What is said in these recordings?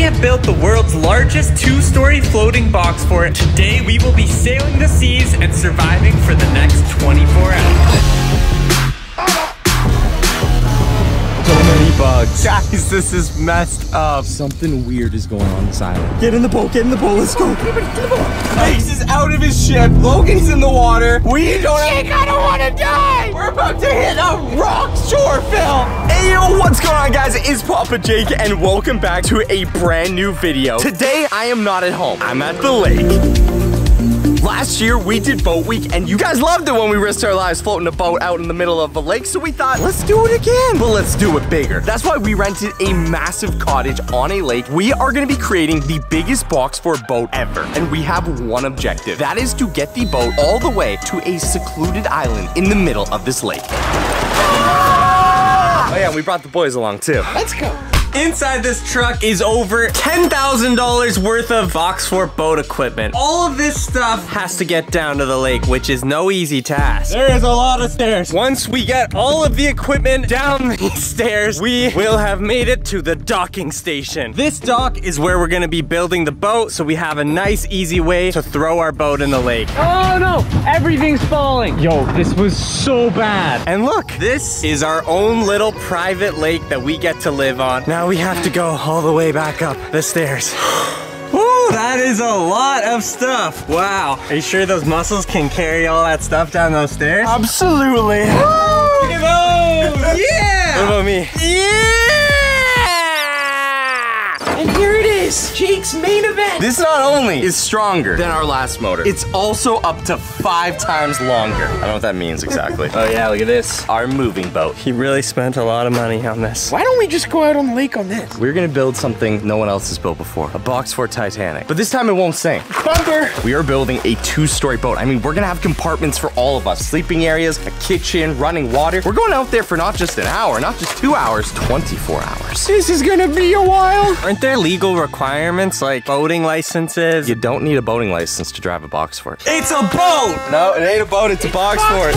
have built the world's largest two-story floating box fort. Today, we will be sailing the seas and surviving for the next 24 hours. So many bugs. Guys, this is messed up. Something weird is going on this island. Get in the boat, let's go. Get in the boat. Mace is out of his ship. Logan's in the water. We don't Jake, I don't want to die. We're about to hit a rock shore, Phil. Hey, yo, what's going on, guys? It's Papa Jake, and welcome back to a brand new video. Today, I am not at home. I'm at the lake. Last year, we did boat week, and you guys loved it when we risked our lives floating a boat out in the middle of a lake, so we thought, let's do it again. But let's do it bigger. That's why we rented a massive cottage on a lake. We are gonna be creating the biggest box fort boat ever, and we have one objective. That is to get the boat all the way to a secluded island in the middle of this lake. Oh yeah, we brought the boys along too. Let's go. Inside this truck is over $10,000 worth of box fort boat equipment. All of this stuff has to get down to the lake, which is no easy task. There is a lot of stairs. Once we get all of the equipment down these stairs, we will have made it to the docking station. This dock is where we're gonna be building the boat, so we have a nice, easy way to throw our boat in the lake. Oh no, everything's falling. Yo, this was so bad. And look, this is our own little private lake that we get to live on. Now we have to go all the way back up the stairs. Woo, that is a lot of stuff. Wow. Are you sure those muscles can carry all that stuff down those stairs? Absolutely. Woo! Look at those! Yeah! What about me? Yeah! And here it is, Jake's main event. This not only is stronger than our last motor, it's also up to 5 times longer. I don't know what that means exactly. Oh yeah, look at this. Our moving boat. He really spent a lot of money on this. Why don't we just go out on the lake on this? We're gonna build something no one else has built before. A box fort Titanic. But this time it won't sink. Thunder! We are building a 2-story boat. I mean, we're gonna have compartments for all of us. Sleeping areas, a kitchen, running water. We're going out there for not just an hour, not just 2 hours, 24 hours. This is gonna be a while. Aren't there legal requirements like boating licenses? You don't need a boating license to drive a box fort. It's a boat! No, it ain't a boat, it's a box fort.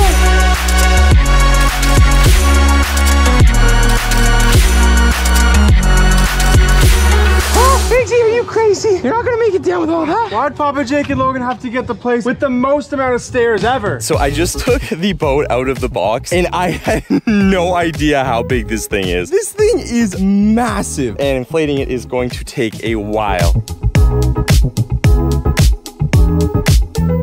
Bigsy, are you crazy? You're not gonna make it down with all that. Why'd Papa Jake and Logan have to get the place with the most amount of stairs ever? So I just took the boat out of the box and I had no idea how big this thing is. This thing is massive and inflating it is going to take a while.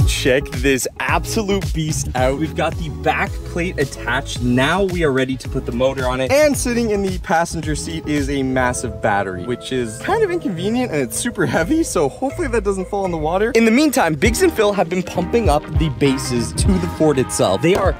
Check this absolute beast out. We've got the back plate attached. Now we are ready to put the motor on it. And sitting in the passenger seat is a massive battery, which is kind of inconvenient and it's super heavy. So hopefully that doesn't fall in the water. In the meantime, Biggs and Phil have been pumping up the bases to the fort itself. They are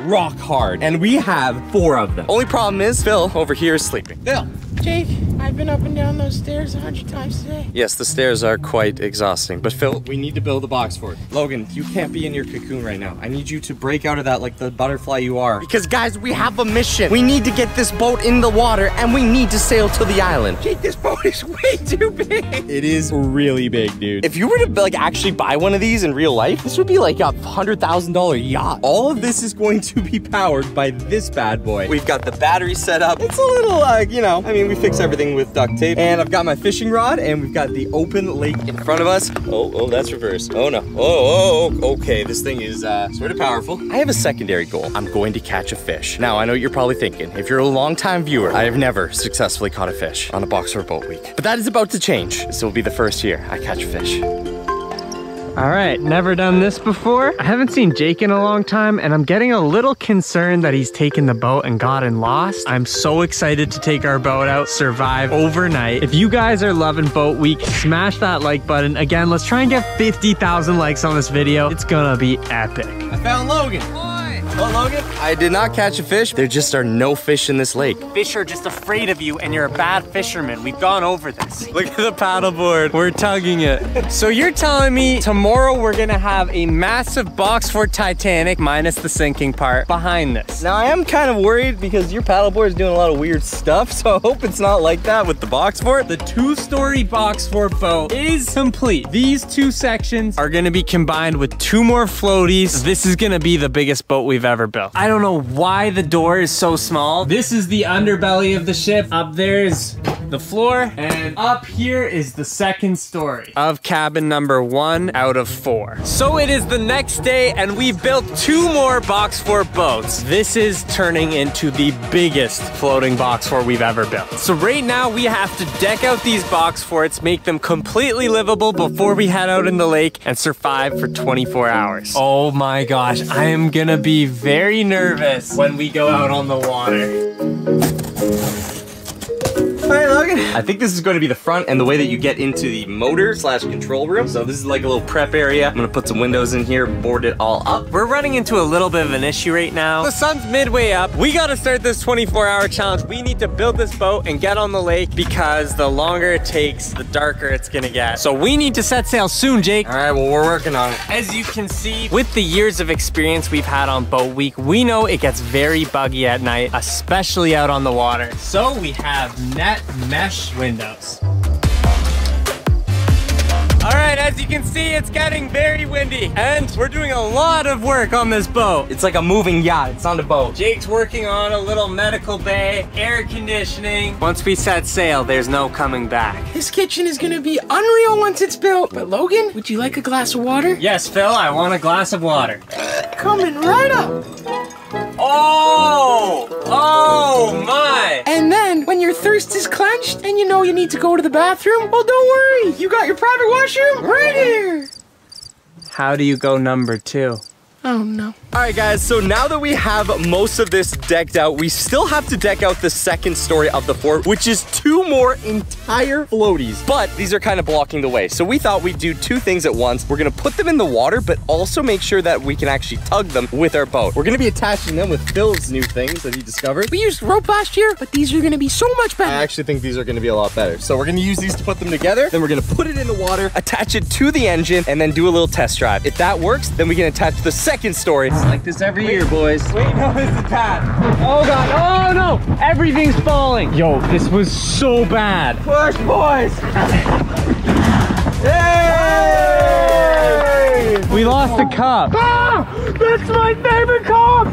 rock hard and we have 4 of them. Only problem is Phil over here is sleeping. Phil. Jake, I've been up and down those stairs 100 times today. Yes, the stairs are quite exhausting. But Phil, we need to build a box fort. Logan, you can't be in your cocoon right now. I need you to break out of that like the butterfly you are. Because guys, we have a mission. We need to get this boat in the water and we need to sail to the island. Jake, this boat is way too big. It is really big, dude. If you were to like actually buy one of these in real life, this would be like a $100,000 yacht. All of this is going to be powered by this bad boy. We've got the battery set up. It's a little, you know, I mean, we fix everything with duct tape. And I've got my fishing rod and we've got the open lake in front of us. Oh, that's reversed. Oh no. Oh, okay. This thing is sort of powerful. I have a secondary goal. I'm going to catch a fish. Now, I know what you're probably thinking. If you're a longtime viewer, I have never successfully caught a fish on a box fort boat week. But that is about to change. This will be the first year I catch a fish. All right, never done this before. I haven't seen Jake in a long time and I'm getting a little concerned that he's taken the boat and gotten lost. I'm so excited to take our boat out, survive overnight. If you guys are loving boat week, smash that like button. Again, let's try and get 50,000 likes on this video. It's gonna be epic. I found Logan. Oh, Logan? I did not catch a fish. There just are no fish in this lake. Fish are just afraid of you and you're a bad fisherman. We've gone over this. Look at the paddleboard. We're tugging it. So you're telling me tomorrow we're gonna have a massive box fort Titanic, minus the sinking part, behind this. Now I am kind of worried because your paddleboard is doing a lot of weird stuff, so I hope it's not like that with the box fort. The 2-story box fort boat is complete. These 2 sections are gonna be combined with 2 more floaties. This is gonna be the biggest boat we've ever built. I don't know why the door is so small. This is the underbelly of the ship. Up there is the floor, and up here is the second story of cabin number 1 out of 4. So it is the next day, and we've built 2 more box fort boats. This is turning into the biggest floating box fort we've ever built. So right now we have to deck out these box forts, make them completely livable before we head out in the lake and survive for 24 hours. Oh my gosh, I am gonna be very nervous when we go out on the water. All right, Logan. I think this is going to be the front and the way that you get into the motor / control room. So this is like a little prep area. I'm gonna put some windows in here, board it all up. We're running into a little bit of an issue right now. The sun's midway up. We gotta start this 24-hour challenge. We need to build this boat and get on the lake because the longer it takes, the darker it's gonna get. So we need to set sail soon, Jake. All right, well, we're working on it. As you can see, with the years of experience we've had on Boat Week, we know it gets very buggy at night, especially out on the water. So we have net mesh windows. All right, as you can see, it's getting very windy, and we're doing a lot of work on this boat. It's like a moving yacht. It's on the boat. Jake's working on a little medical bay, air conditioning. Once we set sail, there's no coming back. This kitchen is gonna be unreal once it's built. But Logan, would you like a glass of water? Yes, Phil, I want a glass of water. Coming right up. Oh my. And then, when your thirst is clenched and you know you need to go to the bathroom, well, don't worry. You got your private washroom right here. How do you go number 2? Oh, no. All right, guys, so now that we have most of this decked out, we still have to deck out the second story of the fort, which is 2 more entire floaties. But these are kind of blocking the way. So we thought we'd do 2 things at once. We're gonna put them in the water, but also make sure that we can actually tug them with our boat. We're gonna be attaching them with Phil's new things that he discovered. We used rope last year, but these are gonna be so much better. I actually think these are gonna be a lot better. So we're gonna use these to put them together. Then we're gonna put it in the water, attach it to the engine, and then do a little test drive. If that works, then we can attach the second story. It's like this every year, boys. Wait, no, it's the pad. Oh God, oh no, everything's falling. Yo, this was so bad. Push, boys. Yay! We lost the cup. Ah, that's my favorite cup.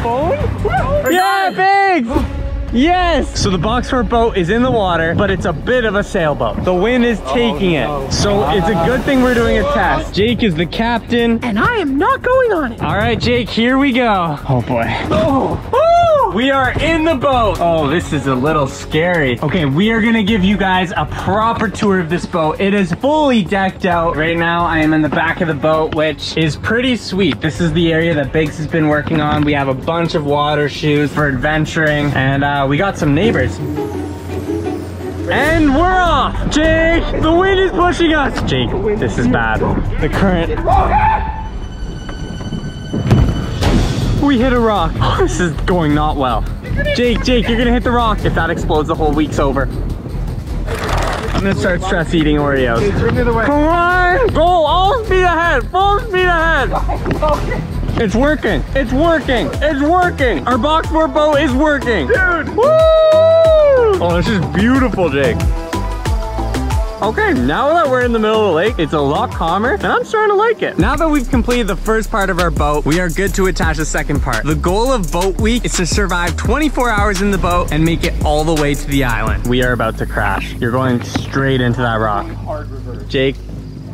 Phone? Yeah, Biggs! Yes! So the box fort boat is in the water, but it's a bit of a sailboat. The wind is taking it. So it's a good thing we're doing a test. Jake is the captain. And I am not going on it. All right, Jake, here we go. Oh boy. Oh. Woo! We are in the boat. Oh, this is a little scary. Okay, we are gonna give you guys a proper tour of this boat. It is fully decked out. Right now, I am in the back of the boat, which is pretty sweet. This is the area that Biggs has been working on. We have a bunch of water shoes for adventuring, and we got some neighbors. And we're off! Jake, the wind is pushing us. Jake, this is bad. The current. We hit a rock. This is going not well. Jake, you're gonna hit the rock. If that explodes, the whole week's over. I'm gonna start stress eating Oreos. Come on! Go all speed ahead, full speed ahead. It's working, it's working, it's working. Our box fort boat is working. Dude! Woo! Oh, this is beautiful, Jake. Okay, now that we're in the middle of the lake, it's a lot calmer, and I'm starting to like it. Now that we've completed the first part of our boat, we are good to attach the second part. The goal of Boat Week is to survive 24 hours in the boat and make it all the way to the island. We are about to crash. You're going straight into that rock. Hard reverse. Jake,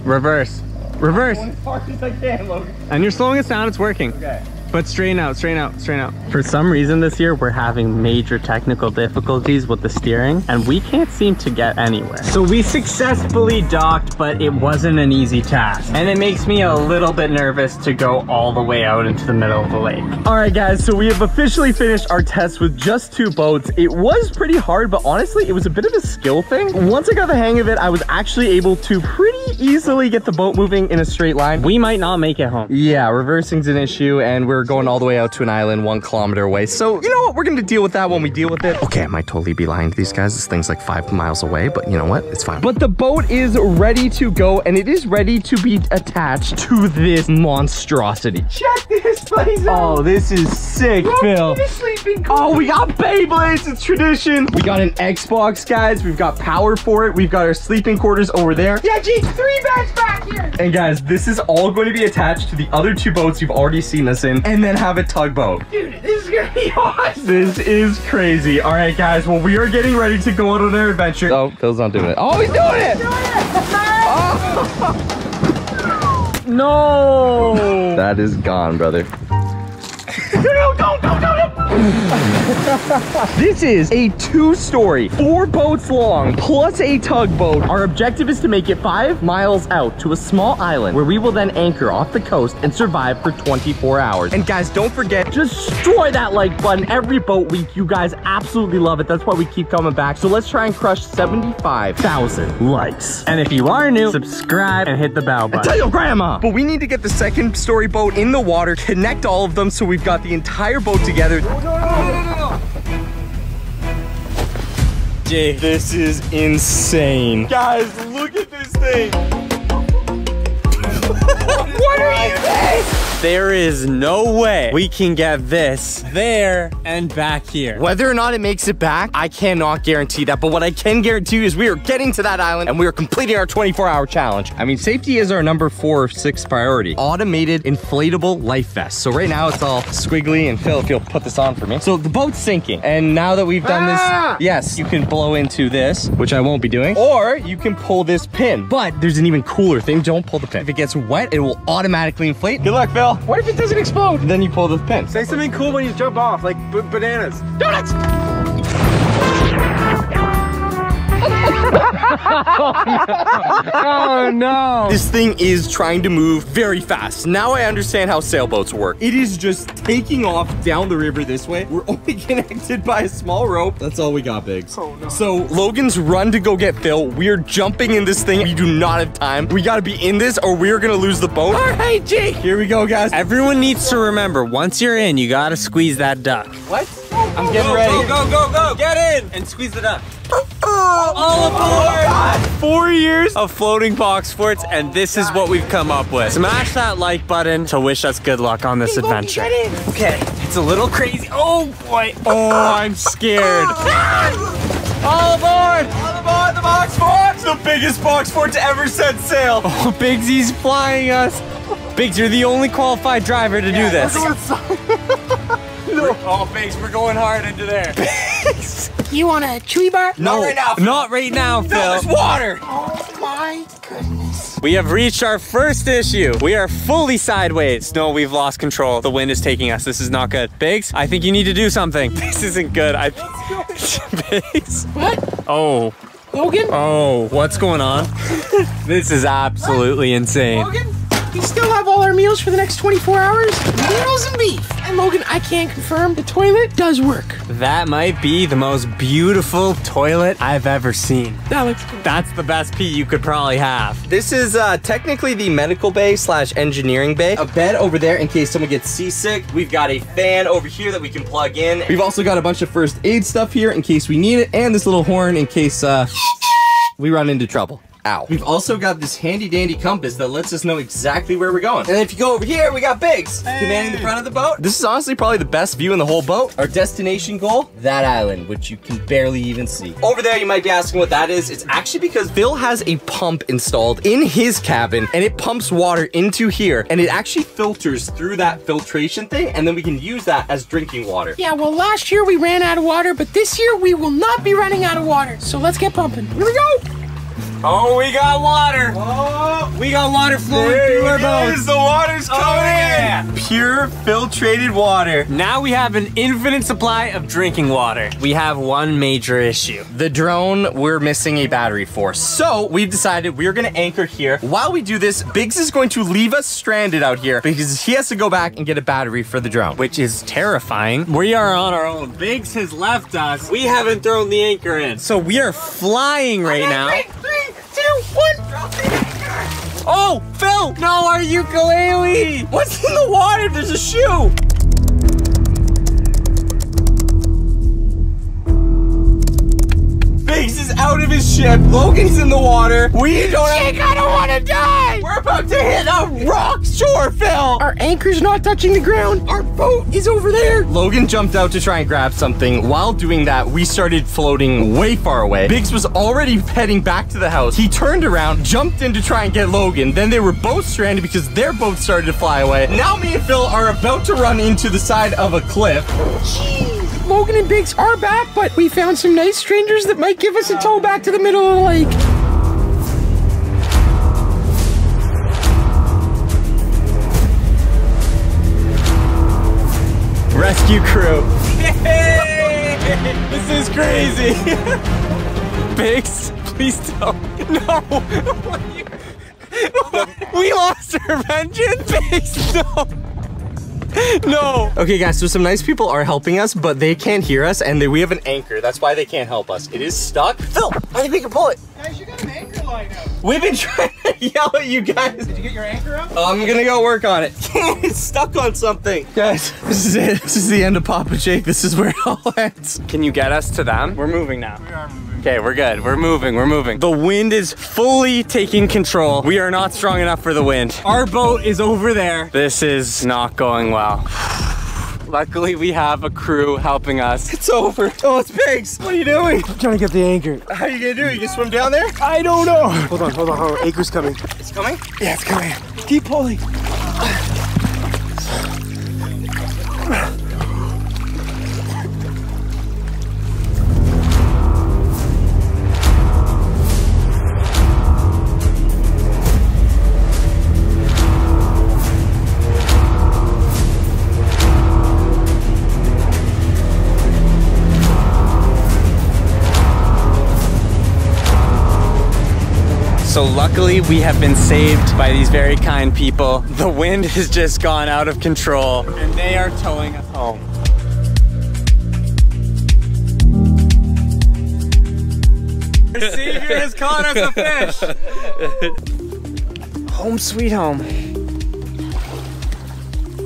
reverse. Reverse. As hard as I can, Logan. And you're slowing us down, it's working. Okay. But straighten out, straighten out, straighten out. For some reason this year, we're having major technical difficulties with the steering, and we can't seem to get anywhere. So we successfully docked, but it wasn't an easy task. And it makes me a little bit nervous to go all the way out into the middle of the lake. All right, guys, so we have officially finished our test with just 2 boats. It was pretty hard, but honestly, it was a bit of a skill thing. Once I got the hang of it, I was actually able to pretty easily get the boat moving in a straight line. We might not make it home. Yeah, reversing's an issue, and we're going all the way out to an island 1 kilometer away. So, you know what? We're going to deal with that when we deal with it. Okay, I might totally be lying to these guys. This thing's like 5 miles away, but you know what? It's fine. But the boat is ready to go, and it is ready to be attached to this monstrosity. Check this place out. Oh, this is sick, Phil. Oh, we got Beyblades. It's tradition. We got an Xbox, guys. We've got power for it. We've got our sleeping quarters over there. Yeah, Jake, 3 beds back here. And guys, this is all going to be attached to the other 2 boats you've already seen us in. and then have a tugboat. Dude, this is gonna be awesome. This is crazy. All right, guys. Well, we are getting ready to go on an adventure. Oh, Phil's not doing it. Oh, he's doing it. Oh. No. That is gone, brother. No, don't. This is a 2-story, 4 boats long, plus a tugboat. Our objective is to make it 5 miles out to a small island where we will then anchor off the coast and survive for 24 hours. And guys, don't forget, destroy that like button every boat week. You guys absolutely love it. That's why we keep coming back. So let's try and crush 75,000 likes. And if you are new, subscribe and hit the bell button. And tell your grandma. But we need to get the 2nd-story boat in the water, connect all of them so we've got the entire boat together. No. Jay, this is insane. Guys, look at this thing. What are you doing? There is no way we can get this there and back here. Whether or not it makes it back, I cannot guarantee that. But what I can guarantee you is we are getting to that island and we are completing our 24-hour challenge. I mean, safety is our number 4 or 6 priority. Automated inflatable life vest. So right now it's all squiggly, and Phil, if you'll put this on for me. So the boat's sinking. And now that we've done this, yes, you can blow into this, which I won't be doing, or you can pull this pin. But there's an even cooler thing. Don't pull the pin. If it gets wet, it will automatically inflate. Good luck, Phil. What if it doesn't explode? Then you pull the pin. Say something cool when you jump off, like bananas. Donuts! Oh no. This thing is trying to move very fast. Now I understand how sailboats work. It is just taking off down the river this way. We're only connected by a small rope. That's all we got, Biggs. Oh, no. So Logan's run to go get Phil. We're jumping in this thing. We do not have time. We gotta be in this or we're gonna lose the boat. All right, Jake. Here we go, guys. Everyone needs to remember, once you're in, you gotta squeeze that duck. What? I'm getting ready. Go. Get in and squeeze the duck. All aboard! 4 years of floating box sports, and this is what we've come up with. Smash that like button to wish us good luck on this adventure. Okay, it's a little crazy. Oh boy. Oh, I'm scared. All aboard! All aboard the box fort! The biggest box fort to ever set sail. Oh, Biggsy's flying us. Biggs, you're the only qualified driver to do this. Oh, Biggs, we're going hard into there. You want a chewy bar? Not right now, Phil. Not right now, Phil. No, there's water. Oh my goodness. We have reached our first issue. We are fully sideways. No, we've lost control. The wind is taking us. This is not good. Biggs, I think you need to do something. This isn't good. Biggs. What? Oh. Logan? Oh, what's going on? This is absolutely insane. Logan? We still have all our meals for the next 24 hours? Meals and beef. And Logan, I can confirm the toilet does work. That might be the most beautiful toilet I've ever seen. That looks good. That's the best pee you could probably have. This is technically the medical bay / engineering bay. A bed over there in case someone gets seasick. We've got a fan over here that we can plug in. We've also got a bunch of first aid stuff here in case we need it, and this little horn in case we run into trouble. Ow. We've also got this handy dandy compass that lets us know exactly where we're going. And if you go over here, we got Biggs commanding the front of the boat. This is honestly probably the best view in the whole boat. Our destination goal, that island, which you can barely even see. Over there, you might be asking what that is. It's actually because Phil has a pump installed in his cabin, and it pumps water into here, and it actually filters through that filtration thing, and then we can use that as drinking water. Yeah, well, last year we ran out of water, but this year we will not be running out of water. So let's get pumping. Here we go. Oh, we got water. Oh, We got water flowing through our boats. The water's coming in. Pure filtrated water. Now we have an infinite supply of drinking water. We have one major issue. The drone we're missing a battery for. So we've decided we're gonna anchor here. While we do this, Biggs is going to leave us stranded out here because he has to go back and get a battery for the drone. Which is terrifying. We are on our own. Biggs has left us. We haven't thrown the anchor in. So we are flying right now. 3, 2, 1. Drop the anchor. Oh, Phil! No, our ukulele! What's in the water? There's a shoe. Biggs is out of his his ship. Logan's in the water. We don't. Jake, I don't want to die. We're about to hit a rock shore, Phil. Our anchor's not touching the ground. Our boat is over there. Logan jumped out to try and grab something. While doing that, we started floating way far away. Biggs was already heading back to the house. He turned around, jumped in to try and get Logan. Then they were both stranded because their boat started to fly away. Now me and Phil are about to run into the side of a cliff. Jeez. Logan and Biggs are back, but we found some nice strangers that might give us a tow back to the middle of the lake. Rescue crew. Hey! This is crazy. Biggs, please don't. No. We lost our engine. Biggs, no. No. Okay, guys, so some nice people are helping us, but they can't hear us, and we have an anchor. That's why they can't help us. It is stuck. Phil, I think we can pull it. Guys, you got an anchor line out. We've been trying to yell at you guys. Did you get your anchor out? I'm gonna go work on it. It's stuck on something. Guys, this is it. This is the end of Papa Jake. This is where it all ends. Can you get us to them? We're moving now. We are moving. Okay, we're good. We're moving. We're moving. The wind is fully taking control. We are not strong enough for the wind. Our boat is over there. This is not going well. Luckily, we have a crew helping us. It's over. Oh, it's Biggs. What are you doing? I'm trying to get the anchor. How are you gonna do it? You can swim down there? I don't know. Hold on. Anchor's coming. It's coming? Yeah, it's coming. Keep pulling. So luckily we have been saved by these very kind people. The wind has just gone out of control and they are towing us home. Our savior has caught us a fish. Home sweet home.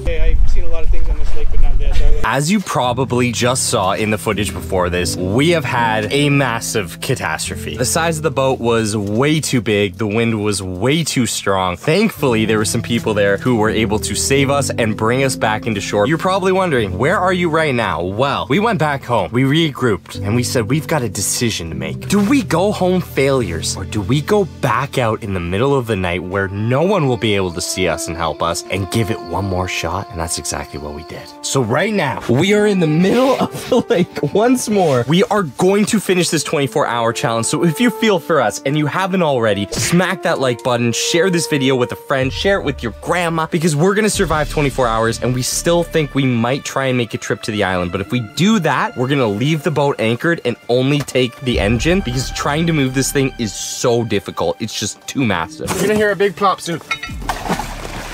Hey, I've seen a lot of things on this lake, but not this. As you probably just saw in the footage before this, we have had a massive catastrophe. The size of the boat was way too big. The wind was way too strong. Thankfully, there were some people there who were able to save us and bring us back into shore. You're probably wondering, where are you right now? Well, we went back home. We regrouped and we said, we've got a decision to make. Do we go home failures or do we go back out in the middle of the night where no one will be able to see us and help us and give it one more shot? And that's exactly what we did. So right now, we are in the middle of the lake once more. We are going to finish this 24-hour challenge. So if you feel for us and you haven't already, smack that like button, share this video with a friend, share it with your grandma, because we're gonna survive 24 hours and we still think we might try and make a trip to the island. But if we do that, we're gonna leave the boat anchored and only take the engine because trying to move this thing is so difficult. It's just too massive. You're gonna hear a big plop soon.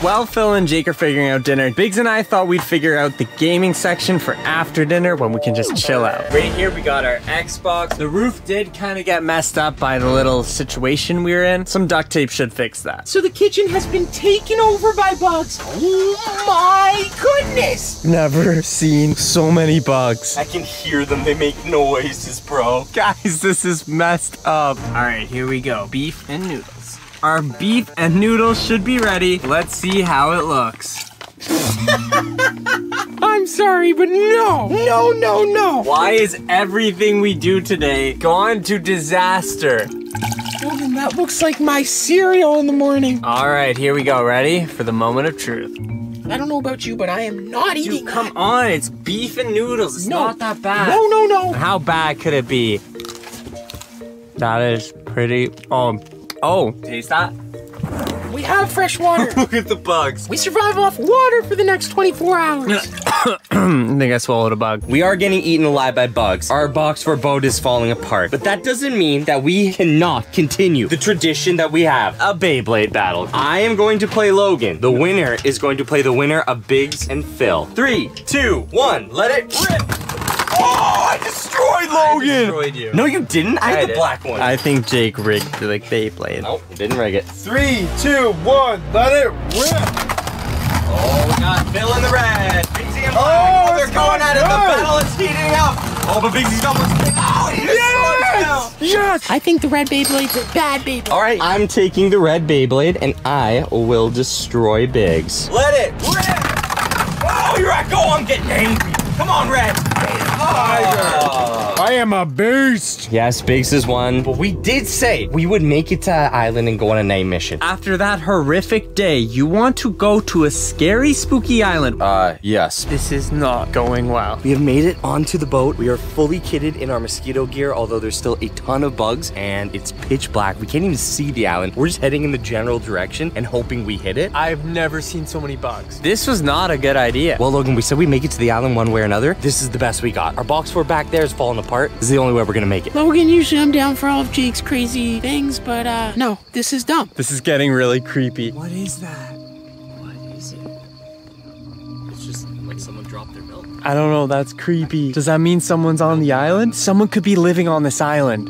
While Phil and Jake are figuring out dinner, Biggs and I thought we'd figure out the gaming section for after dinner when we can just chill out. Right here we got our Xbox. The roof did kind of get messed up by the little situation we were in. Some duct tape should fix that. So the kitchen has been taken over by bugs. Oh my goodness! Never seen so many bugs. I can hear them. They make noises, bro. Guys, this is messed up. All right, here we go. Beef and noodles. Our beef and noodles should be ready. Let's see how it looks. I'm sorry, but no. Why is everything we do today gone to disaster? Logan, that looks like my cereal in the morning. All right, here we go. Ready for the moment of truth. I don't know about you, but I am not eating that. Come on, it's beef and noodles. It's not that bad. No. How bad could it be? That is pretty, oh, taste that. We have fresh water. Look at the bugs. We survive off water for the next 24 hours. I think I swallowed a bug. We are getting eaten alive by bugs. Our box for boat is falling apart. But that doesn't mean that we cannot continue the tradition that we have, a Beyblade battle. I am going to play Logan. The winner is going to play the winner of Biggs and Phil. 3, 2, 1, let it rip. Oh, I destroyed Logan! I destroyed you. No, you didn't. I had the black one. I think Jake rigged the Beyblade. Nope, didn't rig it. 3, 2, 1, let it rip! Oh, we got Phil in the red. Biggsy and black. They're going at it. The battle is heating up. Oh, but Biggsy's got one. Oh, he destroyed Phil. Yes! gosh! I think the red Beyblade's a bad Beyblade. All right, I'm taking the red Beyblade, and I will destroy Biggs. Let it rip! Oh, you're right. Go on, getting angry. Come on, Red. I am a beast. Yes, Biggs is one. But we did say we would make it to that island and go on a night mission. After that horrific day, you want to go to a scary, spooky island. Yes. This is not going well. We have made it onto the boat. We are fully kitted in our mosquito gear, although there's still a ton of bugs and it's pitch black. We can't even see the island. We're just heading in the general direction and hoping we hit it. I've never seen so many bugs. This was not a good idea. Well, Logan, we said we make it to the island one way or another. This is the best we got. Our box fort back there is falling apart. This is the only way we're gonna make it. Logan, usually I'm down for all of Jake's crazy things, but no, this is dumb. This is getting really creepy. What is that? What is it? It's just like someone dropped their milk. I don't know, that's creepy. Does that mean someone's on the island? Someone could be living on this island.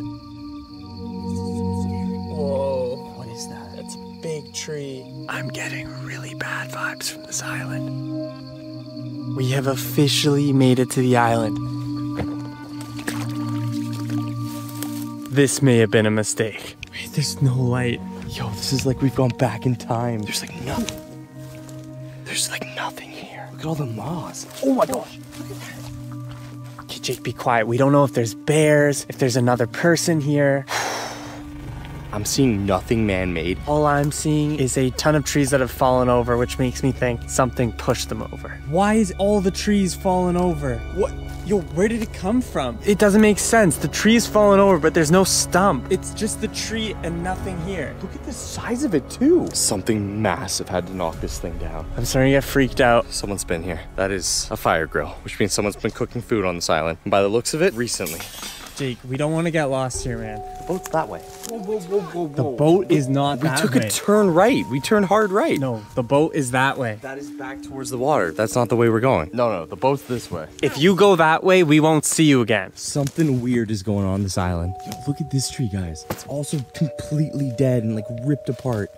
Whoa. What is that? That's a big tree. I'm getting really bad vibes from this island. We have officially made it to the island. This may have been a mistake. Wait, there's no light. Yo, this is like we've gone back in time. There's like nothing. There's like nothing here. Look at all the moss. Oh my gosh. Okay, Jake, be quiet. We don't know if there's bears, if there's another person here. I'm seeing nothing man-made. All I'm seeing is a ton of trees that have fallen over, which makes me think something pushed them over. Why is all the trees falling over? What? Yo, where did it come from? It doesn't make sense. The tree's fallen over, but there's no stump. It's just the tree and nothing here. Look at the size of it too. Something massive had to knock this thing down. I'm starting to get freaked out. Someone's been here. That is a fire grill, which means someone's been cooking food on this island. And by the looks of it, recently. Jake, we don't want to get lost here, man. The boat's that way. The boat is not that way. We took a turn right. We turned hard right. No, the boat is that way. That is back towards the water. That's not the way we're going. No, the boat's this way. If you go that way, we won't see you again. Something weird is going on this island. Yo, look at this tree, guys. It's also completely dead and like ripped apart.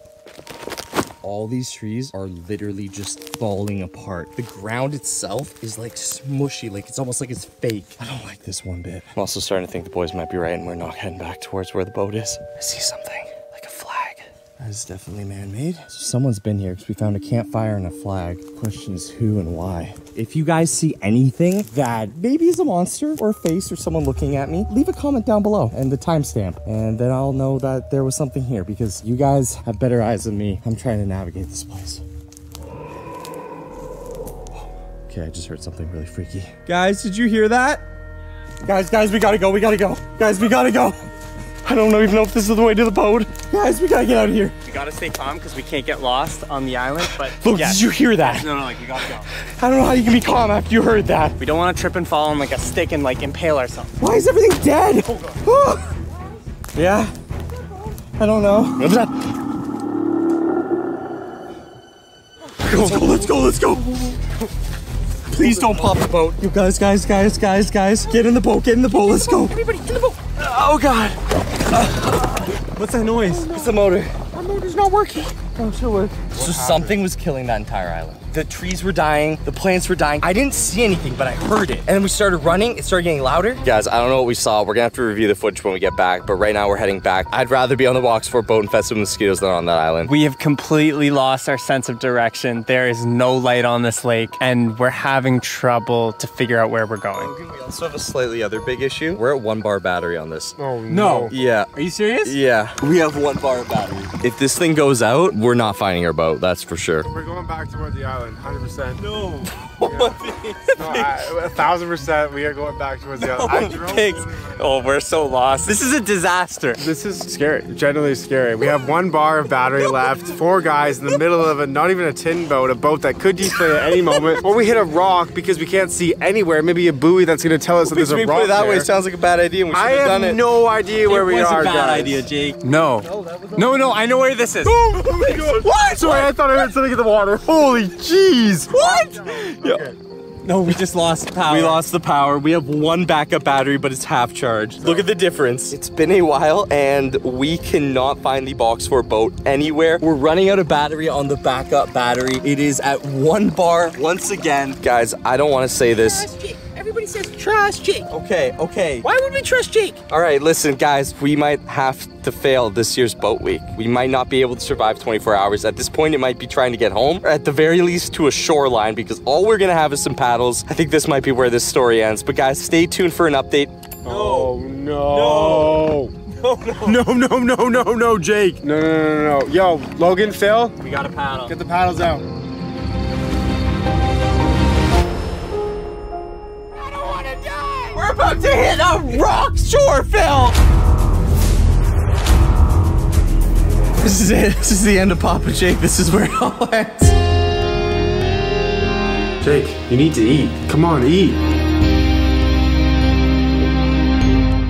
All these trees are literally just falling apart. The ground itself is like smushy, like it's almost like it's fake. I don't like this one bit. I'm also starting to think the boys might be right and we're not heading back towards where the boat is. I see something, like a flag. That is definitely man-made. So someone's been here because we found a campfire and a flag. The question is who and why. If you guys see anything that maybe is a monster or a face or someone looking at me, leave a comment down below and the timestamp. And then I'll know that there was something here because you guys have better eyes than me. I'm trying to navigate this place. Okay, I just heard something really freaky. Guys, did you hear that? Guys, we gotta go. Guys, we gotta go. I don't even know if this is the way to the boat. Guys, we gotta get out of here. We gotta stay calm because we can't get lost on the island, but Look, yes. Did you hear that? No, like we gotta go. I don't know how you can be calm after you heard that. We don't want to trip and fall on like a stick and like impale ourselves. Why is everything dead? Oh. Yeah? I don't know. Let's go. Please don't pop the boat. You guys. Get in the boat, let's go. Everybody, in the boat. Oh God. What's that noise? It's the motor. Our motor's not working. Oh, she'll work. So something was killing that entire island. The trees were dying, the plants were dying. I didn't see anything, but I heard it. And then we started running, it started getting louder. Guys, I don't know what we saw. We're gonna have to review the footage when we get back, but right now we're heading back. I'd rather be on the box fort boat infested with mosquitoes than on that island. We have completely lost our sense of direction. There is no light on this lake, and we're having trouble to figure out where we're going. We also have a slightly other big issue. We're at 1 bar battery on this. Oh no. Yeah. Are you serious? Yeah. We have 1 bar of battery. If this thing goes out, we're not finding our boat, that's for sure. We're going back towards the island, 100%. No. No, 1,000% we are going back towards the island. I drove Pigs. Oh, we're so lost. This is a disaster. This is scary, generally scary. We have 1 bar of battery left, 4 guys in the middle of not even a tin boat, a boat that could deflate at any moment. Or we hit a rock because we can't see anywhere, maybe a buoy that's gonna tell us that there's a rock Put it that way, there. it sounds like a bad idea. We should have done it. I have no idea where we are, It was a bad guys. idea, Jake. No, I know where this is. Oh my God. What? Sorry, I thought I heard something in the water. Holy jeez. What? Yeah. No, we just lost power. We lost the power. We have 1 backup battery, but it's half charged. Look at the difference. It's been a while, and we cannot find the box fort boat anywhere. We're running out of battery on the backup battery. It is at 1 bar once again. Guys, I don't want to say this. Guys, Jake, everybody Everybody says trust Jake. Okay, okay. Why would we trust Jake? All right, listen, guys. We might have to fail this year's boat week. We might not be able to survive 24 hours. At this point, it might be trying to get home, or at the very least to a shoreline, because all we're gonna have is some paddles. I think this might be where this story ends. But guys, stay tuned for an update. Oh, no. No, Jake. No. Yo, Logan, Phil. We got a paddle. Get the paddles out. I don't want to die. We're about to hit a rock shore, Phil. This is it. This is the end of Papa Jake. This is where it all ends. Jake, you need to eat. Come on, eat.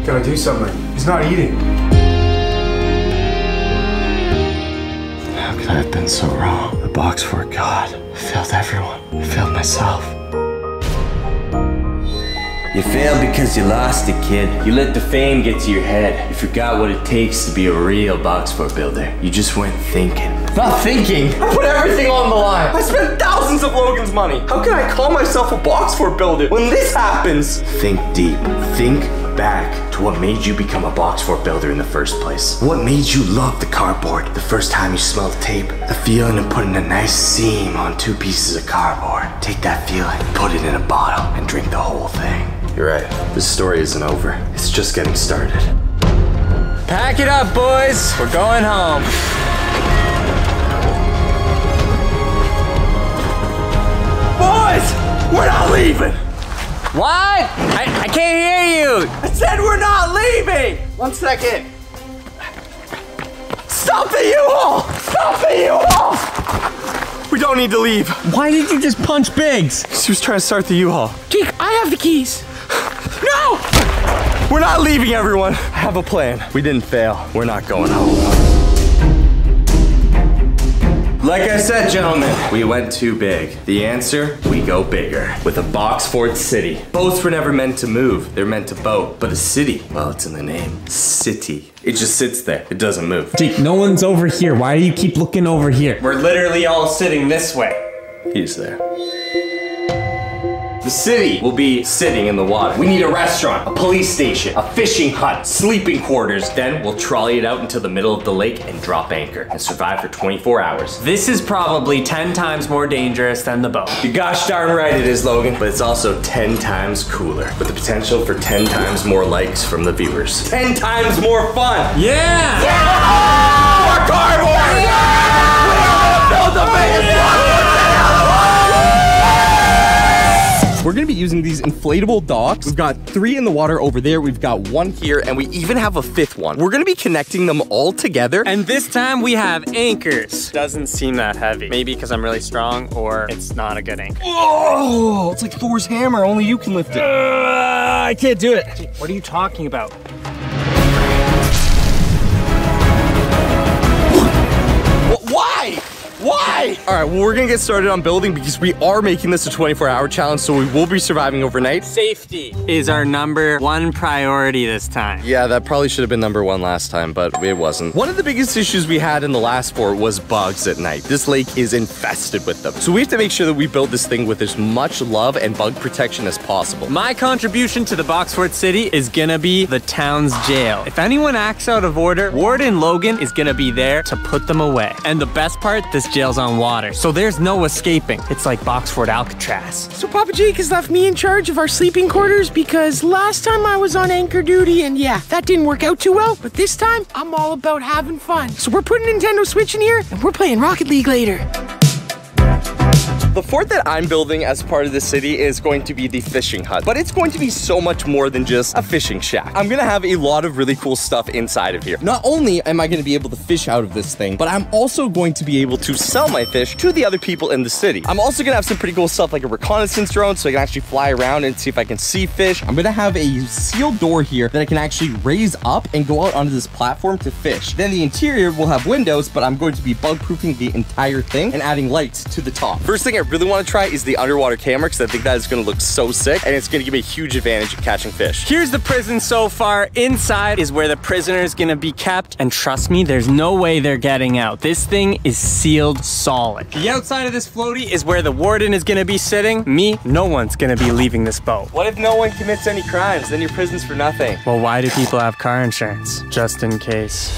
Gotta do something. He's not eating. How could I have been so wrong? The box fort god. I failed everyone. I failed myself. You failed because you lost it, kid. You let the fame get to your head. You forgot what it takes to be a real box fort builder. You just weren't thinking. Not thinking. I put everything on the line. I spent thousands of Logan's money. How can I call myself a box fort builder when this happens? Think deep. Think back to what made you become a box fort builder in the first place. What made you love the cardboard the first time you smelled tape? The feeling of putting a nice seam on 2 pieces of cardboard. Take that feeling, put it in a bottle, and drink the whole thing. You're right. This story isn't over. It's just getting started. Pack it up, boys. We're going home. Boys, we're not leaving. What? I can't hear you. I said we're not leaving. 1 second. Stop the U-Haul. Stop the U-Haul. We don't need to leave. Why did you just punch Biggs? She was trying to start the U-Haul. Jake, I have the keys. No! We're not leaving, everyone. I have a plan. We didn't fail. We're not going home. Like I said, gentlemen, we went too big. The answer, we go bigger. With a box fort city. Boats were never meant to move. They're meant to boat. But a city, well, it's in the name. City. It just sits there. It doesn't move. Jake, no one's over here. Why do you keep looking over here? We're literally all sitting this way. He's there. The city will be sitting in the water. We need a restaurant, a police station, a fishing hut, sleeping quarters. Then we'll trolley it out into the middle of the lake and drop anchor and survive for 24 hours. This is probably 10 times more dangerous than the boat. You're gosh darn right it is, Logan. But it's also 10 times cooler with the potential for 10 times more likes from the viewers. 10 times more fun. Yeah! More cardboard! Yeah! We are gonna build the biggest boat. We're gonna be using these inflatable docks. We've got 3 in the water over there. We've got 1 here, and we even have a 5th one. We're gonna be connecting them all together. And this time we have anchors. Doesn't seem that heavy. Maybe because I'm really strong, or it's not a good anchor. Oh, it's like Thor's hammer. Only you can lift it. I can't do it. What are you talking about? Why? Why? All right, well, we're gonna get started on building because we are making this a 24-hour challenge, so we will be surviving overnight. Safety is our #1 priority this time. Yeah, that probably should have been #1 last time, but it wasn't. One of the biggest issues we had in the last fort was bugs at night. This lake is infested with them. So we have to make sure that we build this thing with as much love and bug protection as possible. My contribution to the box fort city is gonna be the town's jail. If anyone acts out of order, Warden Logan is gonna be there to put them away. And the best part, this jail's on water, so there's no escaping. It's like box fort Alcatraz. So Papa Jake has left me in charge of our sleeping quarters because last time I was on anchor duty and yeah, that didn't work out too well, but this time I'm all about having fun. So we're putting Nintendo Switch in here and we're playing Rocket League later. The fort that I'm building as part of the city is going to be the fishing hut, but it's going to be so much more than just a fishing shack. I'm gonna have a lot of really cool stuff inside of here. Not only am I gonna be able to fish out of this thing, but I'm also going to be able to sell my fish to the other people in the city. I'm also gonna have some pretty cool stuff like a reconnaissance drone so I can actually fly around and see if I can see fish. I'm gonna have a sealed door here that I can actually raise up and go out onto this platform to fish. Then the interior will have windows, but I'm going to be bug-proofing the entire thing and adding lights to the top. First thing I I really want to try is the underwater camera, because I think that is going to look so sick, and it's going to give me a huge advantage at catching fish. Here's the prison so far. Inside is where the prisoner is gonna be kept, and trust me, there's no way they're getting out. This thing is sealed solid. The outside of this floaty is where the warden is gonna be sitting. Me, no one's gonna be leaving this boat. What if no one commits any crimes? Then your prison's for nothing. Well, why do people have car insurance? Just in case.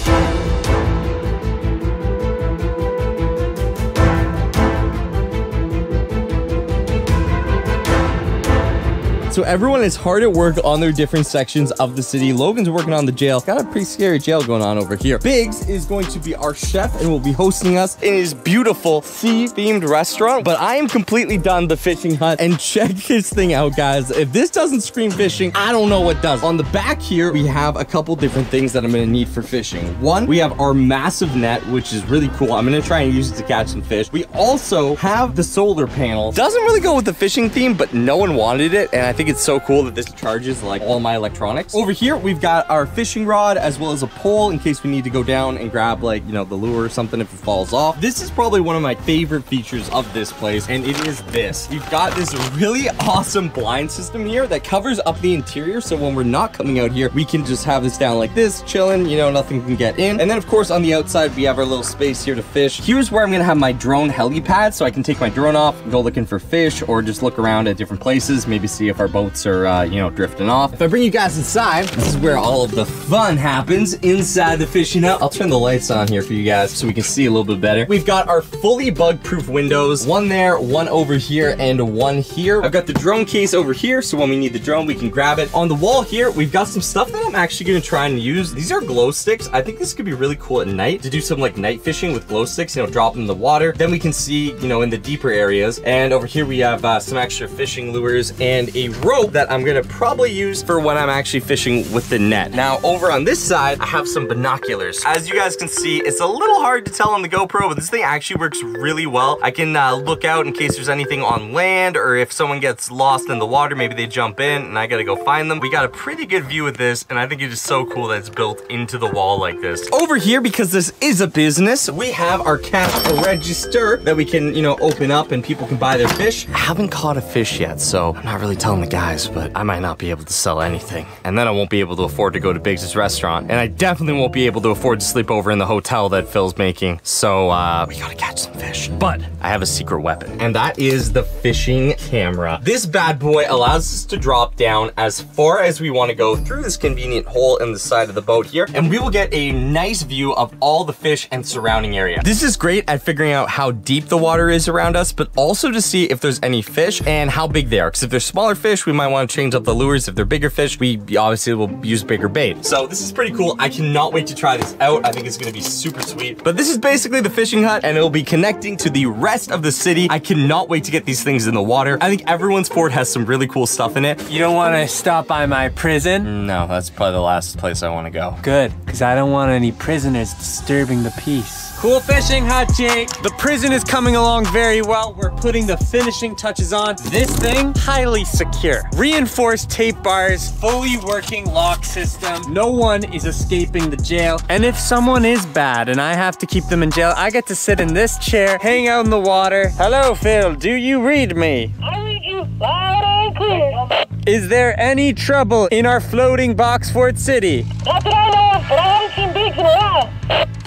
So everyone is hard at work on their different sections of the city. Logan's working on the jail. Got a pretty scary jail going on over here. Biggs is going to be our chef and will be hosting us in his beautiful sea-themed restaurant. But I am completely done the fishing hut. And check this thing out, guys. If this doesn't scream fishing, I don't know what does. On the back here, we have a couple different things that I'm gonna need for fishing. One, we have our massive net, which is really cool. I'm gonna try and use it to catch some fish. We also have the solar panel. Doesn't really go with the fishing theme, but no one wanted it. And I think it's so cool that this charges like all my electronics. Over here, we've got our fishing rod as well as a pole in case we need to go down and grab like, you know, the lure or something if it falls off. This is probably one of my favorite features of this place, and it is this. You've got this really awesome blind system here that covers up the interior, so when we're not coming out here, we can just have this down like this, chilling, you know, nothing can get in. And then of course on the outside, we have our little space here to fish. Here's where I'm gonna have my drone helipad, so I can take my drone off and go looking for fish or just look around at different places, maybe see if our boats are you know, drifting off. If I bring you guys inside, this is where all of the fun happens inside the fishing hut. I'll turn the lights on here for you guys so we can see a little bit better. We've got our fully bug-proof windows, one there, one over here, and one here. I've got the drone case over here, so when we need the drone, we can grab it. On the wall here, we've got some stuff that I'm actually gonna try and use. These are glow sticks. I think this could be really cool at night to do some like night fishing with glow sticks, you know, drop them in the water. Then we can see, you know, in the deeper areas. And over here, we have some extra fishing lures and a rope that I'm gonna probably use for when I'm actually fishing with the net. Now over on this side, I have some binoculars. As you guys can see, it's a little hard to tell on the GoPro, but this thing actually works really well. I can look out in case there's anything on land, or if someone gets lost in the water, maybe they jump in and I gotta go find them. We got a pretty good view with this, and I think it is so cool that it's built into the wall like this. Over here, because this is a business, we have our cash register that we can, you know, open up and people can buy their fish. I haven't caught a fish yet, so I'm not really telling the guys, but I might not be able to sell anything. And then I won't be able to afford to go to Biggs' restaurant. And I definitely won't be able to afford to sleep over in the hotel that Phil's making. So, we gotta catch some fish. But I have a secret weapon, and that is the fishing camera. This bad boy allows us to drop down as far as we want to go through this convenient hole in the side of the boat here, and we will get a nice view of all the fish and surrounding area. This is great at figuring out how deep the water is around us, but also to see if there's any fish and how big they are. Because if they're smaller fish, we might want to change up the lures. If they're bigger fish, we obviously will use bigger bait. So this is pretty cool. I cannot wait to try this out. I think it's gonna be super sweet. But this is basically the fishing hut, and it'll be connecting to the rest of the city. I cannot wait to get these things in the water. I think everyone's fort has some really cool stuff in it. You don't want to stop by my prison? No, that's probably the last place I want to go. Good, because I don't want any prisoners disturbing the peace. Cool fishing hut, Jake. The prison is coming along very well. We're putting the finishing touches on. This thing, highly secure. Reinforced tape bars, fully working lock system. No one is escaping the jail. And if someone is bad and I have to keep them in jail, I get to sit in this chair, hang out in the water. Hello, Phil, do you read me? I read you loud and clear. Is there any trouble in our floating box fort city? Not that I know of, but I haven't seen Biggs in a while.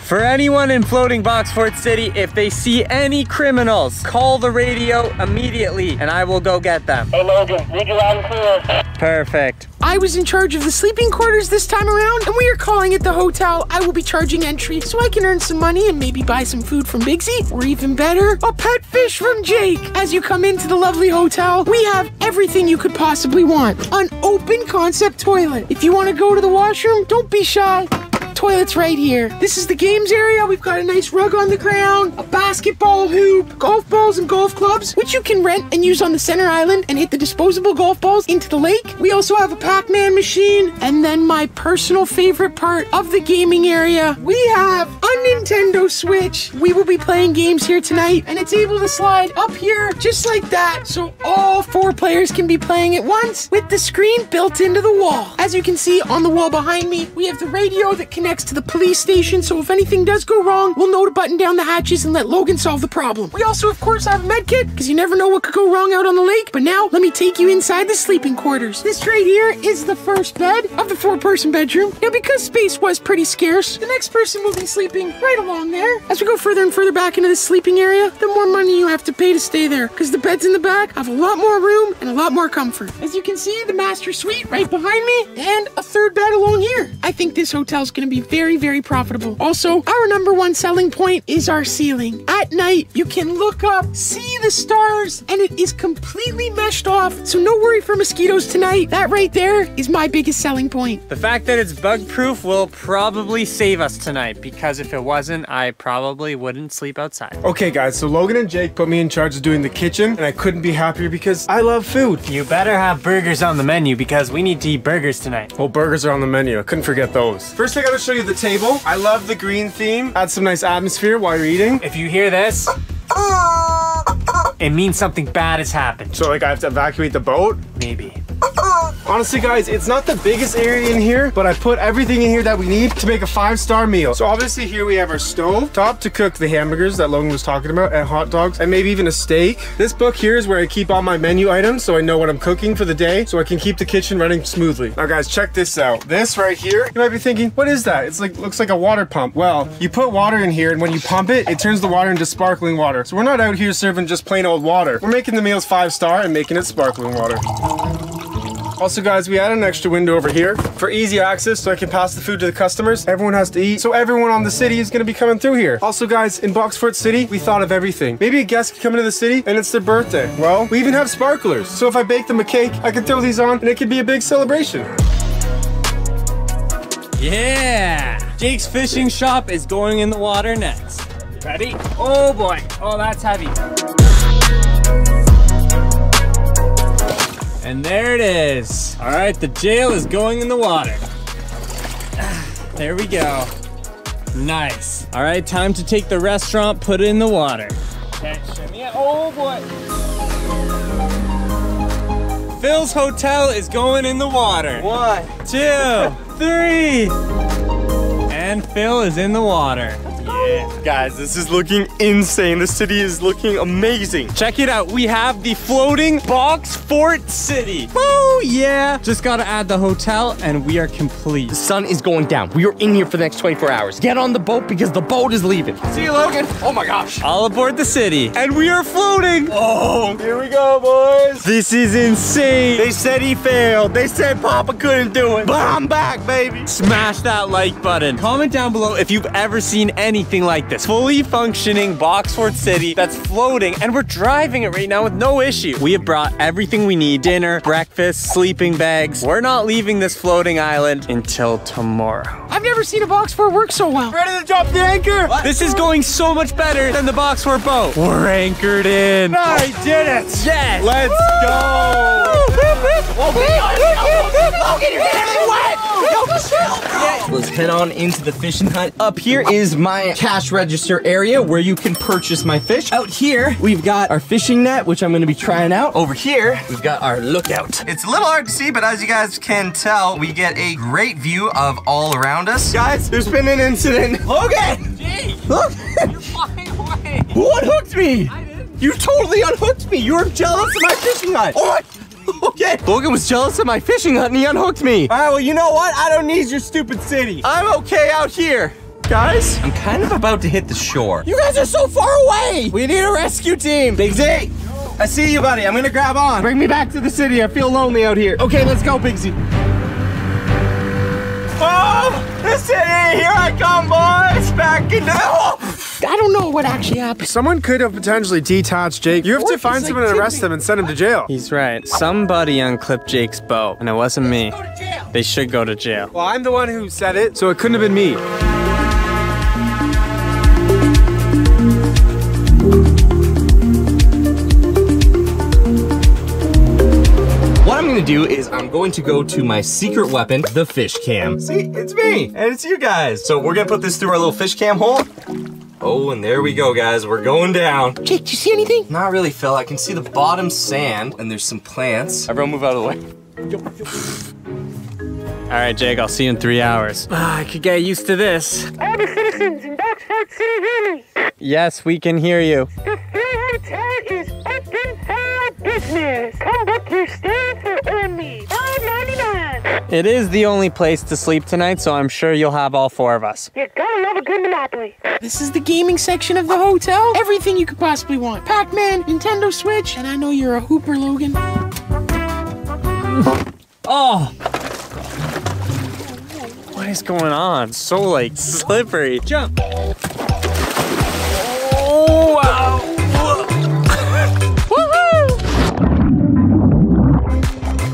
For anyone in Floating Box Fort City, if they see any criminals, call the radio immediately and I will go get them. Hey Logan, read you loud and clear. Perfect. I was in charge of the sleeping quarters this time around, and we are calling it the hotel. I will be charging entry so I can earn some money and maybe buy some food from Biggsy, or even better, a pet fish from Jake. As you come into the lovely hotel, we have everything you could possibly want. An open concept toilet. If you want to go to the washroom, don't be shy. Toilet's right here. This is the games area. We've got a nice rug on the ground, a basketball hoop, golf balls and golf clubs, which you can rent and use on the center island and hit the disposable golf balls into the lake. We also have a Pac-Man machine. And then my personal favorite part of the gaming area, we have a Nintendo Switch. We will be playing games here tonight, and it's able to slide up here just like that. So all 4 players can be playing at once with the screen built into the wall. As you can see on the wall behind me, we have the radio that connects next to the police station, so if anything does go wrong, we'll know to button down the hatches and let Logan solve the problem. We also, of course, have a med kit, because you never know what could go wrong out on the lake. But now, let me take you inside the sleeping quarters. This right here is the first bed of the 4-person bedroom. Now, because space was pretty scarce, the next person will be sleeping right along there. As we go further and further back into the sleeping area, the more money you have to pay to stay there, because the beds in the back have a lot more room and a lot more comfort. As you can see, the master suite right behind me, and a third bed along here. I think this hotel is going to be very, very profitable. Also, our #1 selling point is our ceiling. At night, you can look up, see the stars, and it is completely meshed off, so no worry for mosquitoes tonight. That right there is my biggest selling point. The fact that it's bug-proof will probably save us tonight, because if it wasn't, I probably wouldn't sleep outside. Okay guys, so Logan and Jake put me in charge of doing the kitchen, and I couldn't be happier because I love food. You better have burgers on the menu, because we need to eat burgers tonight. Well, burgers are on the menu. I couldn't forget those. First, I gotta show you the table. I love the green theme. Add some nice atmosphere while you're eating. If you hear this, it means something bad has happened. So like I have to evacuate the boat? Maybe. Honestly guys, it's not the biggest area in here, but I put everything in here that we need to make a 5-star meal. So obviously here we have our stove top to cook the hamburgers that Logan was talking about, and hot dogs, and maybe even a steak. This book here is where I keep all my menu items, so I know what I'm cooking for the day, so I can keep the kitchen running smoothly. Now guys, check this out. This right here, you might be thinking, what is that? It's like, looks like a water pump. Well, you put water in here, and when you pump it, it turns the water into sparkling water. So we're not out here serving just plain old water. We're making the meals 5-star and making it sparkling water. Also guys, we added an extra window over here for easy access so I can pass the food to the customers. Everyone has to eat, so everyone on the city is gonna be coming through here. Also guys, in Boxfort City, we thought of everything. Maybe a guest could come into the city and it's their birthday. Well, we even have sparklers. So if I bake them a cake, I can throw these on and it could be a big celebration. Yeah! Jake's fishing shop is going in the water next. Ready? Oh boy. Oh, that's heavy. And there it is. All right, the jail is going in the water. There we go. Nice. All right, time to take the restaurant, put it in the water. Okay, shimmy it. Oh boy. Phil's hotel is going in the water. 1, 2, 3. And Phil is in the water. Yeah. Guys, this is looking insane. The city is looking amazing. Check it out. We have the floating Boxfort City. Oh yeah. Just gotta add the hotel and we are complete. The sun is going down. We are in here for the next 24 hours. Get on the boat because the boat is leaving. See you, Logan. Oh my gosh. All aboard the city. And we are floating. Oh, here we go, boys. This is insane. They said he failed. They said Papa couldn't do it. But I'm back, baby. Smash that like button. Comment down below if you've ever seen anything like this. Fully functioning Boxfort City that's floating, and we're driving it right now with no issue. We have brought everything we need. Dinner, breakfast, sleeping bags. We're not leaving this floating island until tomorrow. I've never seen a Boxfort work so well. Ready to drop the anchor? What? This is going so much better than the Boxfort boat. We're anchored in. I did it. Yes. Let's go. Logan, you're getting wet. Let's head on into the fishing hut. Up here is my cash register area where you can purchase my fish. Out here, we've got our fishing net, which I'm gonna be trying out. Over here, we've got our lookout. It's a little hard to see, but as you guys can tell, we get a great view of all around us. Guys, there's been an incident. Logan! Jake! Look! You're flying away. Who unhooked me? I did. You totally unhooked me. You were jealous of my fishing hut. Oh my. Okay. Logan was jealous of my fishing hut and he unhooked me. All right, well, you know what? I don't need your stupid city. I'm okay out here. Guys, I'm kind of about to hit the shore. You guys are so far away. We need a rescue team. Big Z, I see you, buddy. I'm gonna grab on. Bring me back to the city. I feel lonely out here. Okay, let's go, Big Z. Oh, the city. Here I come, boys. Back into the... I don't know what actually happened. Someone could have potentially detached Jake. You have to find someone and arrest him and send him to jail. He's right. Somebody unclipped Jake's boat, and it wasn't me. They should go to jail. Well, I'm the one who said it, so it couldn't have been me. What I'm gonna do is I'm going to go to my secret weapon, the fish cam. See, it's me, and it's you guys. So we're gonna put this through our little fish cam hole. Oh, and there we go, guys. We're going down. Jake, do you see anything? Not really, Phil. I can see the bottom sand, and there's some plants. Everyone move out of the way. All right, Jake, I'll see you in 3 hours. I could get used to this. All the citizens in Boxford City, hear me. Yes, we can hear you. The Phil Hotel is open for business. Come book your stay for only $5.99. It is the only place to sleep tonight, so I'm sure you'll have all 4 of us. You gotta love a good Monopoly. This is the gaming section of the hotel. Everything you could possibly want. Pac-Man, Nintendo Switch, and I know you're a hooper, Logan. Oh! What is going on? So, like, slippery. Jump! Oh, wow!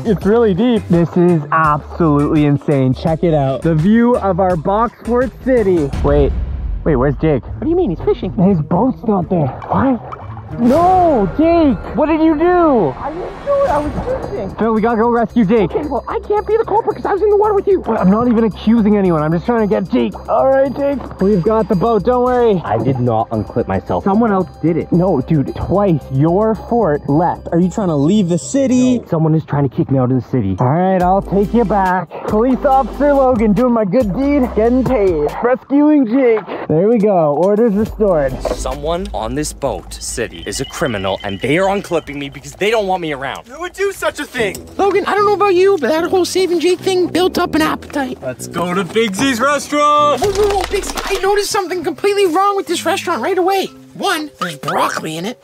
It's really deep. This is absolutely insane. Check it out. The view of our Boxford City. Wait, where's Jake? What do you mean? He's fishing. His boat's not there. What? No, Jake! What did you do? I didn't do it. I was fishing. Phil, we gotta go rescue Jake. Okay, well, I can't be the culprit because I was in the water with you. Wait, I'm not even accusing anyone. I'm just trying to get Jake. All right, Jake. We've got the boat. Don't worry. I did not unclip myself. Someone else did it. No, dude, twice. Your fort left. Are you trying to leave the city? No, someone is trying to kick me out of the city. All right, I'll take you back. Police Officer Logan doing my good deed, getting paid. Rescuing Jake. There we go. Orders restored. Someone on this boat city is a criminal, and they are unclipping me because they don't want me around. Who would do such a thing? Logan, I don't know about you, but that whole saving Jake thing built up an appetite. Let's go to Bigsy's restaurant. Whoa, Bixie, I noticed something completely wrong with this restaurant right away. 1, there's broccoli in it.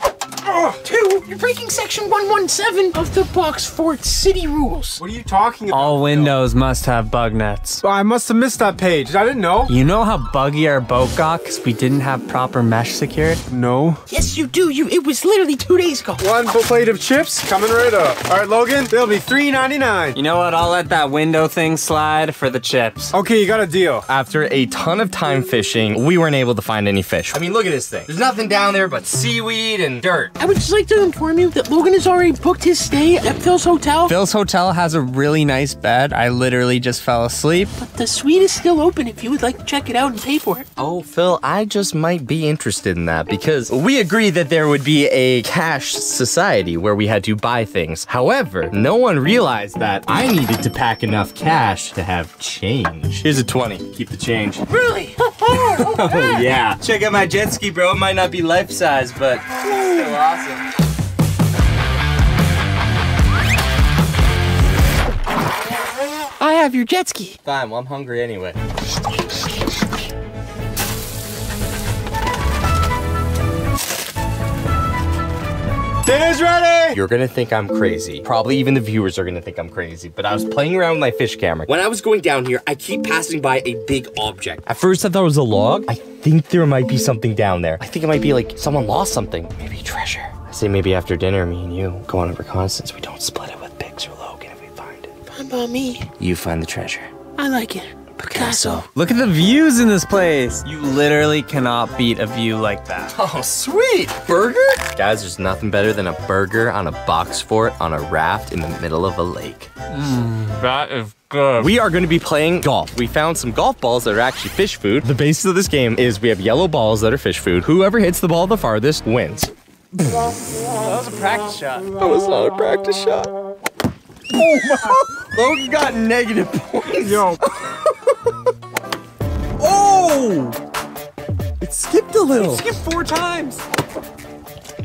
2, you're breaking section 117 of the Boxford City rules. What are you talking about? All windows must have bug nets. Oh, I must have missed that page. I didn't know. You know how buggy our boat got because we didn't have proper mesh secured? No. Yes, you do. It was literally 2 days ago. 1 plate of chips coming right up. All right, Logan, they'll be $3.99. You know what? I'll let that window thing slide for the chips. Okay, you got a deal. After a ton of time fishing, we weren't able to find any fish. I mean, look at this thing. There's nothing down there but seaweed and dirt. I would just like to inform you that Logan has already booked his stay at Phil's hotel. Phil's hotel has a really nice bed. I literally just fell asleep. But the suite is still open if you would like to check it out and pay for it. Oh, Phil, I just might be interested in that because we agreed that there would be a cash society where we had to buy things. However, no one realized that I needed to pack enough cash to have change. Here's a 20. Keep the change. Really? Oh, yeah. Check out my jet ski, bro. It might not be life-size, but it's still awesome. I have your jet ski. Fine, well, I'm hungry anyway. Dinner's ready! You're gonna think I'm crazy. Probably even the viewers are gonna think I'm crazy, but I was playing around with my fish camera. When I was going down here, I keep passing by a big object. At first, I thought it was a log. I think there might be something down there. I think it might be like someone lost something. Maybe treasure. I say maybe after dinner, me and you go on a reconnaissance. We don't split it with Biggs or Logan if we find it. Fine by me. You find the treasure. I like it. Picasso. Look at the views in this place. You literally cannot beat a view like that. Oh, sweet. Burger? Guys, there's nothing better than a burger on a box fort on a raft in the middle of a lake. That is good. We are going to be playing golf. We found some golf balls that are actually fish food. The basis of this game is we have yellow balls that are fish food. Whoever hits the ball the farthest wins. That was a practice shot. That was not a practice shot. Oh my. Logan got negative points. Yo. Oh! It skipped a little. Skip 4 times.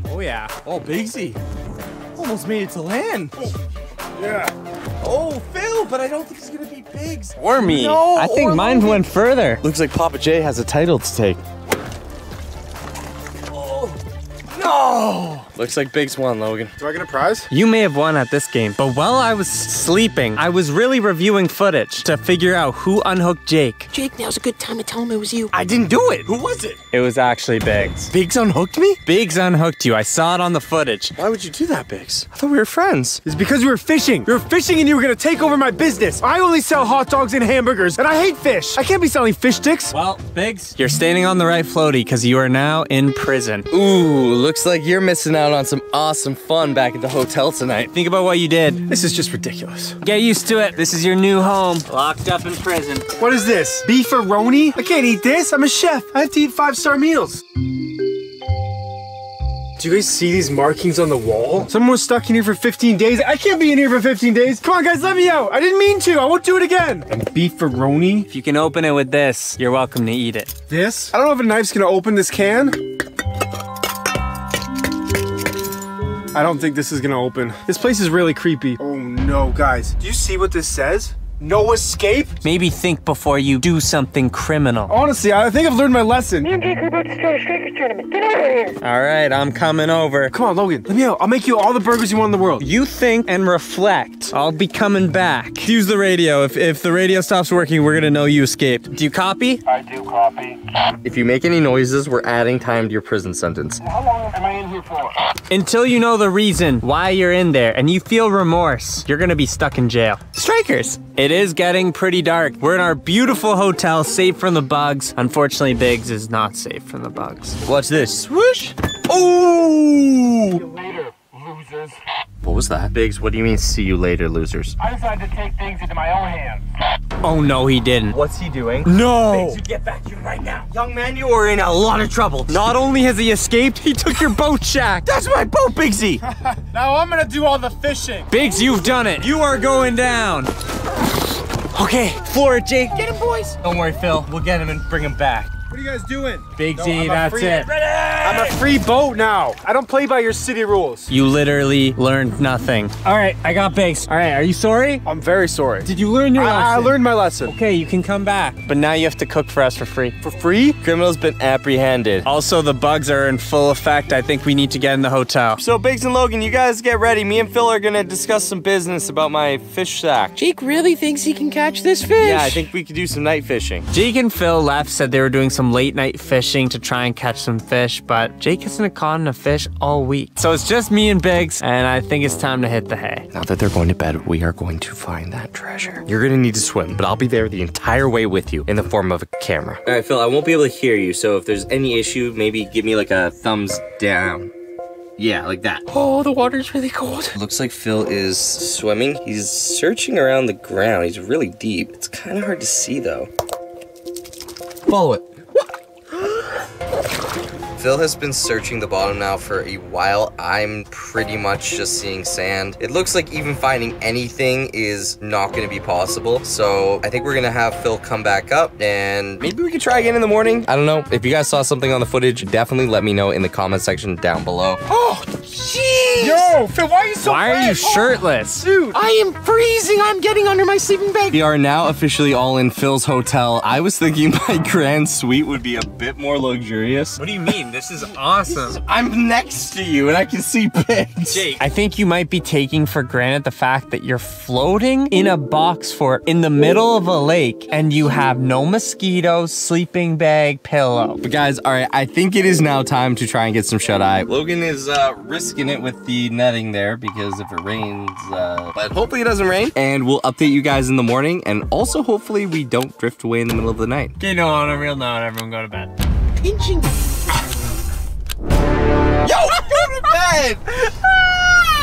Oh yeah. Oh, Bigsy. Almost made it to land. Yeah. Oh, Phil, but I don't think it's gonna be Biggs. Or me. No, I think or mine Logan. went further. Looks like Papa J has a title to take. No! Looks like Biggs won, Logan. Do I get a prize? You may have won at this game, but while I was sleeping, I was really reviewing footage to figure out who unhooked Jake. Jake, now's a good time to tell him it was you. I didn't do it. Who was it? It was actually Biggs. Biggs unhooked me? Biggs unhooked you. I saw it on the footage. Why would you do that, Biggs? I thought we were friends. It's because we were fishing. We were fishing and you were gonna take over my business. I only sell hot dogs and hamburgers, and I hate fish. I can't be selling fish sticks. Well, Biggs, you're standing on the right floaty because you are now in prison. Ooh, looks like you're missing out on some awesome fun back at the hotel tonight. Think about what you did. This is just ridiculous. Get used to it. This is your new home. Locked up in prison. What is this? Beef-a-roni? I can't eat this. I'm a chef. I have to eat 5-star meals. Do you guys see these markings on the wall? Someone was stuck in here for 15 days. I can't be in here for 15 days. Come on, guys, let me out. I didn't mean to. I won't do it again. And beefaroni. If you can open it with this, you're welcome to eat it. This? I don't know if a knife's gonna open this can. I don't think this is gonna open. This place is really creepy. Oh no, guys. Do you see what this says? No escape? Maybe think before you do something criminal. Honestly, I think I've learned my lesson. Me and Jake are about to start a strikers tournament. Get over here. All right, I'm coming over. Come on, Logan, let me out. I'll make you all the burgers you want in the world. You think and reflect. I'll be coming back. Use the radio. If the radio stops working, we're gonna know you escaped. Do you copy? I do copy. If you make any noises, we're adding time to your prison sentence. How long am I in here for? Until you know the reason why you're in there and you feel remorse, you're gonna be stuck in jail. Strikers! It is getting pretty dark. We're in our beautiful hotel, safe from the bugs. Unfortunately, Biggs is not safe from the bugs. Watch this. Swoosh! Oh! See you later, losers. What was that? Biggs, what do you mean, see you later, losers? I decided to take things into my own hands. Oh no, he didn't. What's he doing? No! You get back here right now. Young man, you are in a lot of trouble. Not only has he escaped, he took your boat shack. That's my boat, Biggsy! Now I'm gonna do all the fishing. Biggs, you've done it. You are going down. Okay, floor it, Jake. Get him, boys. Don't worry, Phil. We'll get him and bring him back. What are you guys doing? Biggsy, that's it. I'm a free boat now. I don't play by your city rules. You literally learned nothing. All right, I got Biggs. All right, are you sorry? I'm very sorry. Did you learn your lesson? I learned my lesson. Okay, you can come back. But now you have to cook for us for free. For free? Criminal's been apprehended. Also, the bugs are in full effect. I think we need to get in the hotel. So, Biggs and Logan, you guys get ready. Me and Phil are gonna discuss some business about my fish sack. Jake really thinks he can catch this fish. Yeah, I think we could do some night fishing. Jake and Phil left, said they were doing some late night fishing to try and catch some fish, but Jake hasn't caught a fish all week. So it's just me and Biggs, and I think it's time to hit the hay. Now that they're going to bed, we are going to find that treasure. You're gonna need to swim, but I'll be there the entire way with you in the form of a camera. All right, Phil, I won't be able to hear you, so if there's any issue, maybe give me like a thumbs down. Yeah, like that. Oh, the water's really cold. Looks like Phil is swimming. He's searching around the ground. He's really deep. It's kind of hard to see, though. Follow it. Phil has been searching the bottom now for a while. I'm pretty much just seeing sand. It looks like even finding anything is not gonna be possible. So I think we're gonna have Phil come back up and maybe we could try again in the morning. I don't know. If you guys saw something on the footage, definitely let me know in the comment section down below. Oh, jeez. Yo, Phil, why are you so Why are you shirtless? Dude. I am freezing. I'm getting under my sleeping bag. We are now officially all in Phil's hotel. I was thinking my grand suite would be a bit more luxurious. What do you mean? This is awesome. I'm next to you and I can see Biggs. Jake, I think you might be taking for granted the fact that you're floating in a box fort in the middle of a lake and you have no mosquitoes, sleeping bag, pillow. But guys, all right, I think it is now time to try and get some shut-eye. Logan is risking it with the netting there because if it rains, but hopefully it doesn't rain. And we'll update you guys in the morning and also hopefully we don't drift away in the middle of the night. Okay, no, on a real note, everyone go to bed. Pinching. Yo, go to bed!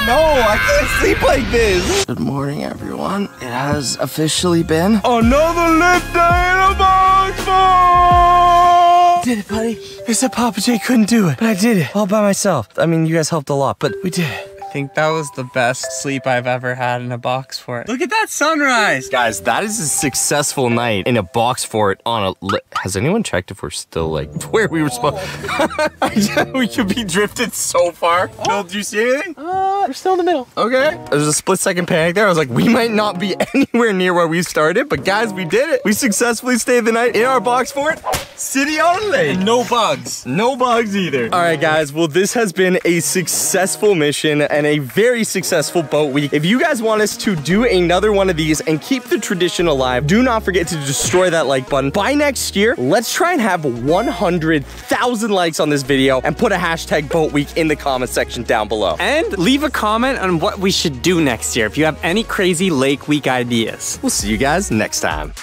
No, I can't sleep like this. Good morning, everyone. It has officially been another lift day in a box fort! Did it, buddy. They said Papa J couldn't do it, but I did it all by myself. I mean, you guys helped a lot, but we did it. I think that was the best sleep I've ever had in a box fort. Look at that sunrise. Guys, that is a successful night in a box fort on a... Has anyone checked if we're still, like, where we were supposed... We could be drifted so far. Phil, do you see anything? We're still in the middle. Okay. There's a split-second panic there. I was like, we might not be anywhere near where we started, but guys, we did it. We successfully stayed the night in our box fort. City on a lake. And no bugs. No bugs either. All right, guys. Well, this has been a successful mission and a very successful boat week. If you guys want us to do another one of these and keep the tradition alive, do not forget to destroy that like button. By next year, let's try and have 100,000 likes on this video and put a hashtag boat week in the comment section down below. And leave a comment on what we should do next year if you have any crazy lake week ideas. We'll see you guys next time.